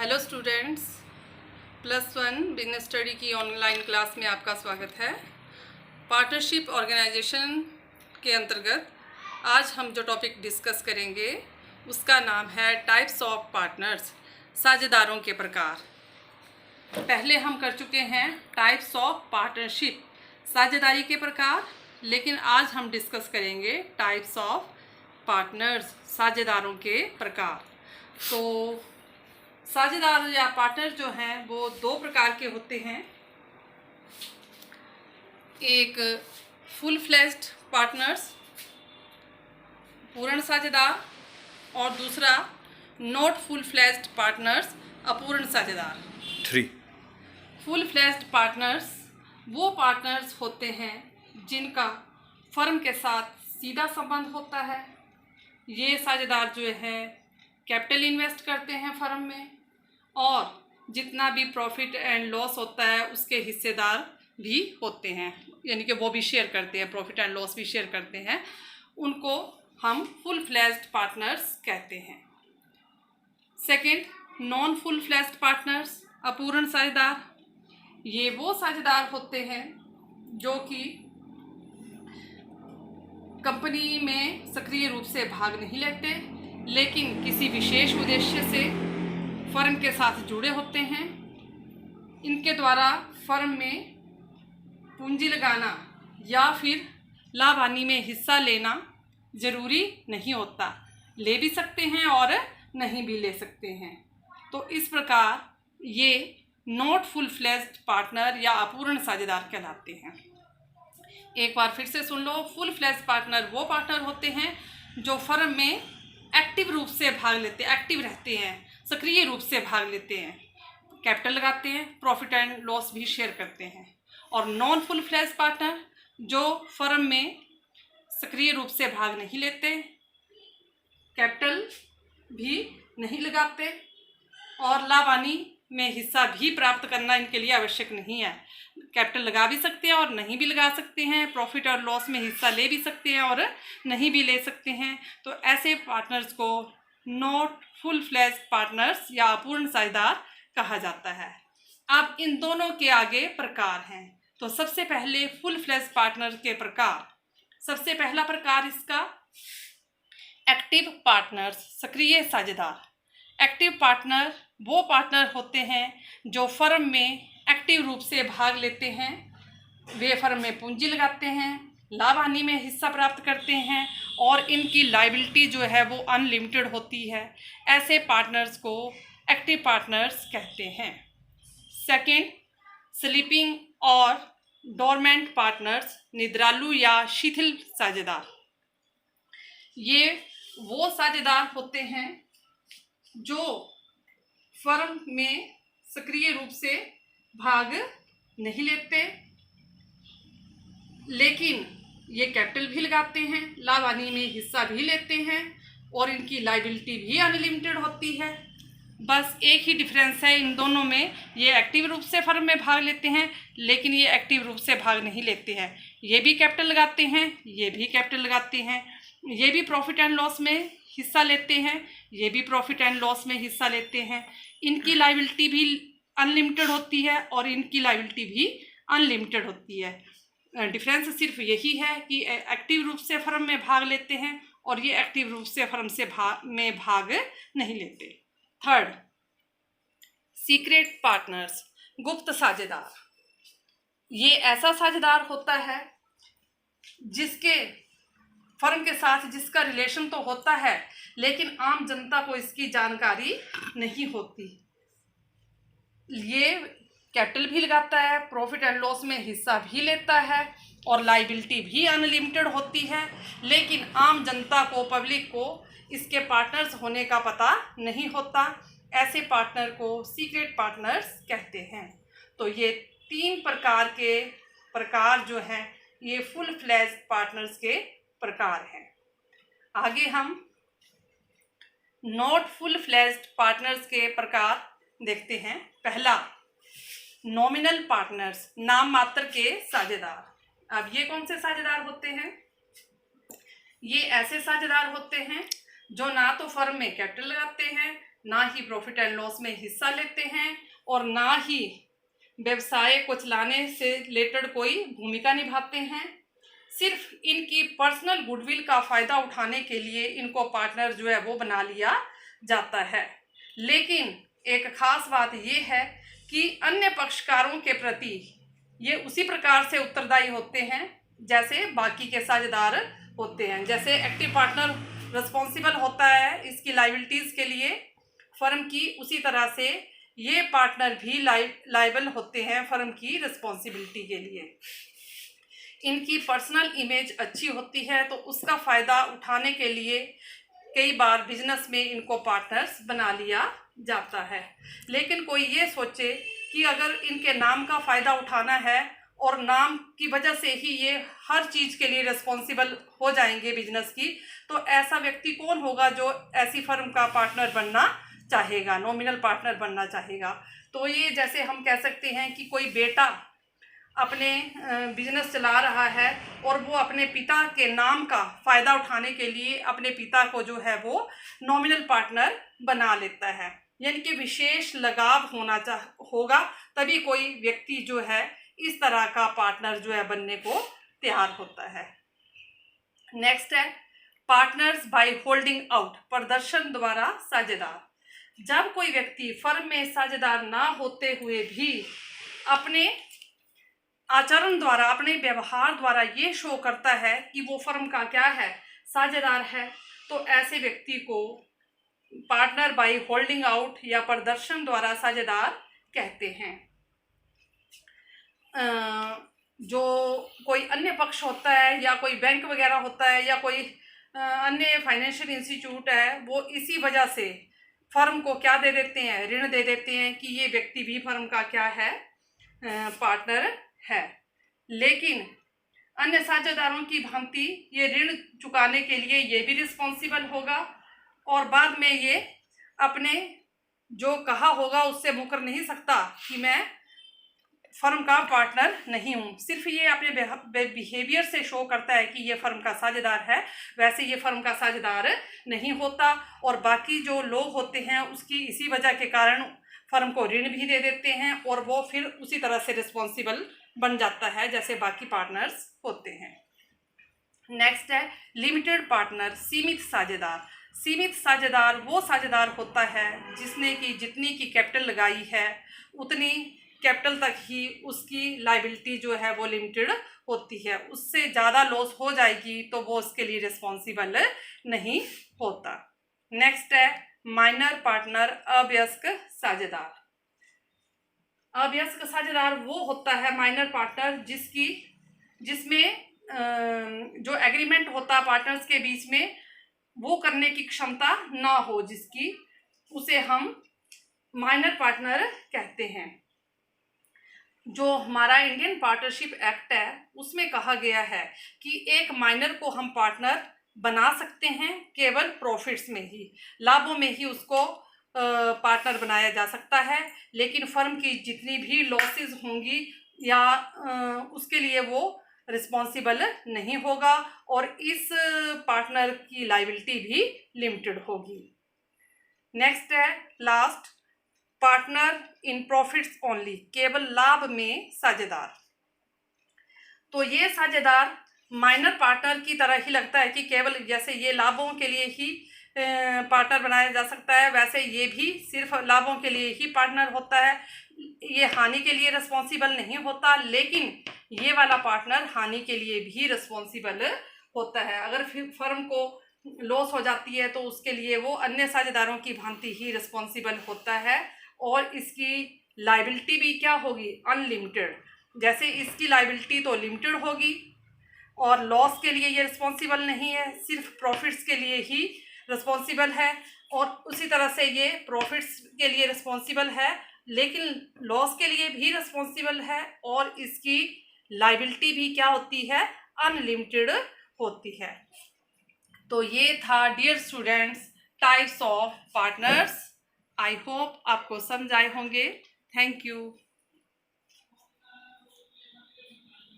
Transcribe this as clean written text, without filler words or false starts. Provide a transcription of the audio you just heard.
Hello students, +1 business study की online class में आपका स्वागत है। पार्टनरशिप ऑर्गेनाइजेशन के अंतर्गत आज हम जो टॉपिक डिस्कस करेंगे उसका नाम है टाइप्स ऑफ पार्टनर्स, साझेदारों के प्रकार। पहले हम कर चुके हैं टाइप्स ऑफ पार्टनरशिप, साझेदारी के प्रकार, लेकिन आज हम डिस्कस करेंगे टाइप्स ऑफ पार्टनर्स, साझेदारों के प्रकार। तो साझेदार या पार्टनर जो हैं वो दो प्रकार के होते हैं। एक फुल फ्लेज्ड पार्टनर्स, पूर्ण साझेदार, और दूसरा नॉट फुल फ्लेज्ड पार्टनर्स, अपूर्ण साझेदार। 3 फुल फ्लेज्ड पार्टनर्स वो पार्टनर्स होते हैं जिनका फर्म के साथ सीधा संबंध होता है। ये साझेदार जो है कैपिटल इन्वेस्ट करते हैं फर्म में, और जितना भी प्रॉफिट एंड लॉस होता है उसके हिस्सेदार भी होते हैं, यानी कि वो भी शेयर करते हैं, प्रॉफिट एंड लॉस भी शेयर करते हैं। उनको हम फुल फ्लेज्ड पार्टनर्स कहते हैं। Second, non full fledged partners, अपूर्ण साझेदार। ये वो साझेदार होते हैं जो कि कंपनी में सक्रिय रूप से भाग नहीं लेते, लेकिन किसी विशेष उद्देश्य से फर्म के साथ जुड़े होते हैं। इनके द्वारा फर्म में पूंजी लगाना या फिर लाभ हानि में हिस्सा लेना जरूरी नहीं होता, ले भी सकते हैं और नहीं भी ले सकते हैं। तो इस प्रकार ये नॉट फुल फ्लेज्ड पार्टनर या अपूर्ण साझेदार कहलाते हैं। एक बार फिर से सुन लो, फुल फ्लेज्ड पार्टनर वो पार्टनर होते हैं जो फर्म में एक्टिव रूप से भाग लेते हैं, एक्टिव रहते हैं, सक्रिय रूप से भाग लेते हैं, कैपिटल लगाते हैं, प्रॉफिट एंड लॉस भी शेयर करते हैं। और नॉन फुल फ्लेज्ड पार्टनर जो फर्म में सक्रिय रूप से भाग नहीं लेते, कैपिटल भी नहीं लगाते, और लाभ हानि में हिस्सा भी प्राप्त करना इनके लिए आवश्यक नहीं है। कैपिटल लगा भी सकते हैं और नहीं भी लगा सकते हैं, प्रॉफिट और लॉस में हिस्सा ले भी सकते हैं और नहीं भी ले सकते हैं। तो ऐसे पार्टनर्स को नॉट फुल फ्लेज्ड पार्टनर्स या अपूर्ण साझेदार कहा जाता है। अब इन दोनों के आगे प्रकार हैं। तो सबसे पहले फुल फ्लेज्ड पार्टनर के प्रकार। सबसे पहला प्रकार इसका एक्टिव पार्टनर्स, सक्रिय साझेदार। एक्टिव पार्टनर वो पार्टनर होते हैं जो फर्म में एक्टिव रूप से भाग लेते हैं, वे फर्म में पूंजी लगाते हैं, लाभ हानि में हिस्सा प्राप्त करते हैं, और इनकी लायबिलिटी जो है वो अनलिमिटेड होती है। ऐसे पार्टनर्स को एक्टिव पार्टनर्स कहते हैं। सेकंड, स्लीपिंग और डोरमेंट पार्टनर्स, निद्रालु या शिथिल साझेदार। ये वो साझेदार होते हैं जो फर्म में सक्रिय रूप से भाग नहीं लेते, लेकिन ये कैपिटल भी लगाते हैं, लाभ हानि में हिस्सा भी लेते हैं, और इनकी लायबिलिटी भी अनलिमिटेड होती है। बस एक ही डिफरेंस है इन दोनों में, ये एक्टिव रूप से फर्म में भाग लेते हैं, लेकिन ये एक्टिव रूप से भाग नहीं लेते हैं। ये भी कैपिटल लगाते हैं, ये भी कैपिटल लगाते हैं, ये भी प्रॉफिट एंड लॉस में हिस्सा लेते हैं, ये भी प्रॉफिट एंड लॉस में हिस्सा लेते हैं। इनकी लायबिलिटी भी अनलिमिटेड होती है और इनकी लायबिलिटी भी अनलिमिटेड होती है। डिफरेंस सिर्फ यही है कि एक्टिव रूप से फर्म में भाग लेते हैं और ये एक्टिव रूप से फर्म से भाग नहीं लेते। थर्ड, सीक्रेट पार्टनर्स, गुप्त साझेदार। ये ऐसा साझेदार होता है जिसके फर्म के साथ जिसका रिलेशन तो होता है, लेकिन आम जनता को इसकी जानकारी नहीं होती। ये कैपिटल भी लगाता है, प्रॉफिट एंड लॉस में हिस्सा भी लेता है, और लायबिलिटी भी अनलिमिटेड होती है, लेकिन आम जनता को, पब्लिक को इसके पार्टनर्स होने का पता नहीं होता। ऐसे पार्टनर को सीक्रेट पार्टनर्स कहते हैं। तो ये 3 प्रकार के प्रकार जो हैं ये फुल फ्लेज्ड पार्टनर्स के प्रकार हैं। आगे हम नॉट फुल फ्लेज्ड पार्टनर्स के प्रकार देखते हैं। पहला, नॉमिनल पार्टनर्स, नाम मात्र के साझेदार। अब ये कौन से साझेदार होते हैं? ये ऐसे साझेदार होते हैं जो ना तो फर्म में कैपिटल लगाते हैं, ना ही प्रॉफिट एंड लॉस में हिस्सा लेते हैं और ना ही व्यवसाय को चलाने से रिलेटेड कोई भूमिका निभाते हैं। सिर्फ इनकी पर्सनल गुडविल का फ़ायदा उठाने के लिए इनको पार्टनर जो है वो बना लिया जाता है। लेकिन एक ख़ास बात ये है कि अन्य पक्षकारों के प्रति ये उसी प्रकार से उत्तरदायी होते हैं जैसे बाकी के साझेदार होते हैं। जैसे एक्टिव पार्टनर रिस्पॉन्सिबल होता है इसकी लायबिलिटीज़ के लिए फर्म की, उसी तरह से ये पार्टनर भी लायबल होते हैं फर्म की रिस्पॉन्सिबिलिटी के लिए। इनकी पर्सनल इमेज अच्छी होती है तो उसका फ़ायदा उठाने के लिए कई बार बिजनेस में इनको पार्टनर्स बना लिया जाता है। लेकिन कोई ये सोचे कि अगर इनके नाम का फ़ायदा उठाना है और नाम की वजह से ही ये हर चीज़ के लिए रिस्पॉन्सिबल हो जाएंगे बिजनेस की, तो ऐसा व्यक्ति कौन होगा जो ऐसी फर्म का पार्टनर बनना चाहेगा, नॉमिनल पार्टनर बनना चाहेगा। तो ये जैसे हम कह सकते हैं कि कोई बेटा अपने बिजनेस चला रहा है और वो अपने पिता के नाम का फ़ायदा उठाने के लिए अपने पिता को जो है वो नॉमिनल पार्टनर बना लेता है। यानी कि विशेष लगाव होगा तभी कोई व्यक्ति जो है इस तरह का पार्टनर जो है बनने को तैयार होता है। नेक्स्ट है पार्टनर्स बाय होल्डिंग आउट, प्रदर्शन द्वारा साझेदार। जब कोई व्यक्ति फर्म में साझेदार ना होते हुए भी अपने आचरण द्वारा, अपने व्यवहार द्वारा ये शो करता है कि वो फर्म का क्या है, साझेदार है, तो ऐसे व्यक्ति को पार्टनर बाय होल्डिंग आउट या प्रदर्शन द्वारा साझेदार कहते हैं। जो कोई अन्य पक्ष होता है या कोई बैंक वगैरह होता है या कोई अन्य फाइनेंशियल इंस्टीट्यूट है, वो इसी वजह से फर्म को क्या दे देते हैं, ऋण दे देते हैं कि ये व्यक्ति भी फर्म का क्या है, पार्टनर है। लेकिन अन्य साझेदारों की भांति ये ऋण चुकाने के लिए ये भी रिस्पॉन्सिबल होगा और बाद में ये अपने जो कहा होगा उससे मुकर नहीं सकता कि मैं फर्म का पार्टनर नहीं हूँ। सिर्फ ये अपने बिहेवियर से शो करता है कि ये फर्म का साझेदार है, वैसे ये फर्म का साझेदार नहीं होता और बाकी जो लोग होते हैं उसकी इसी वजह के कारण फर्म को ऋण भी दे देते हैं और वो फिर उसी तरह से रिस्पॉन्सिबल बन जाता है जैसे बाकी पार्टनर्स होते हैं। नेक्स्ट है लिमिटेड पार्टनर, सीमित साझेदार। सीमित साझेदार वो साझेदार होता है जिसने कि जितनी की कैपिटल लगाई है उतनी कैपिटल तक ही उसकी लायबिलिटी जो है वो लिमिटेड होती है। उससे ज़्यादा लॉस हो जाएगी तो वो उसके लिए रिस्पॉन्सिबल नहीं होता। नेक्स्ट है माइनर पार्टनर, अवयस्क साझेदार। अवयस्क साझेदार वो होता है माइनर पार्टनर जिसमें जो एग्रीमेंट होता है पार्टनर्स के बीच में वो करने की क्षमता ना हो, जिसकी उसे हम माइनर पार्टनर कहते हैं। जो हमारा इंडियन पार्टनरशिप एक्ट है उसमें कहा गया है कि एक माइनर को हम पार्टनर बना सकते हैं केवल प्रॉफिट्स में ही, लाभों में ही उसको पार्टनर बनाया जा सकता है, लेकिन फर्म की जितनी भी लॉसेस होंगी या उसके लिए वो रिस्पॉन्सिबल नहीं होगा और इस पार्टनर की लायबिलिटी भी लिमिटेड होगी। नेक्स्ट है last partner in profits only, केवल लाभ में साझेदार। तो ये साझेदार माइनर पार्टनर की तरह ही लगता है कि केवल जैसे ये लाभों के लिए ही पार्टनर बनाया जा सकता है, वैसे ये भी सिर्फ लाभों के लिए ही पार्टनर होता है। ये हानि के लिए रिस्पॉन्सिबल नहीं होता, लेकिन ये वाला पार्टनर हानि के लिए भी रिस्पॉन्सिबल होता है। अगर फर्म को लॉस हो जाती है तो उसके लिए वो अन्य साझेदारों की भांति ही रिस्पॉन्सिबल होता है और इसकी लायबिलिटी भी क्या होगी, अनलिमिटेड। जैसे इसकी लायबिलिटी तो लिमिटेड होगी और लॉस के लिए ये रिस्पॉन्सिबल नहीं है, सिर्फ प्रॉफिट्स के लिए ही रिस्पॉन्सिबल है, और उसी तरह से ये प्रॉफिट्स के लिए रिस्पॉन्सिबल है लेकिन लॉस के लिए भी रिस्पॉन्सिबल है और इसकी लायबिलिटी भी क्या होती है, अनलिमिटेड होती है। तो ये था dear students types of partners. I hope आपको समझ आए होंगे। Thank you.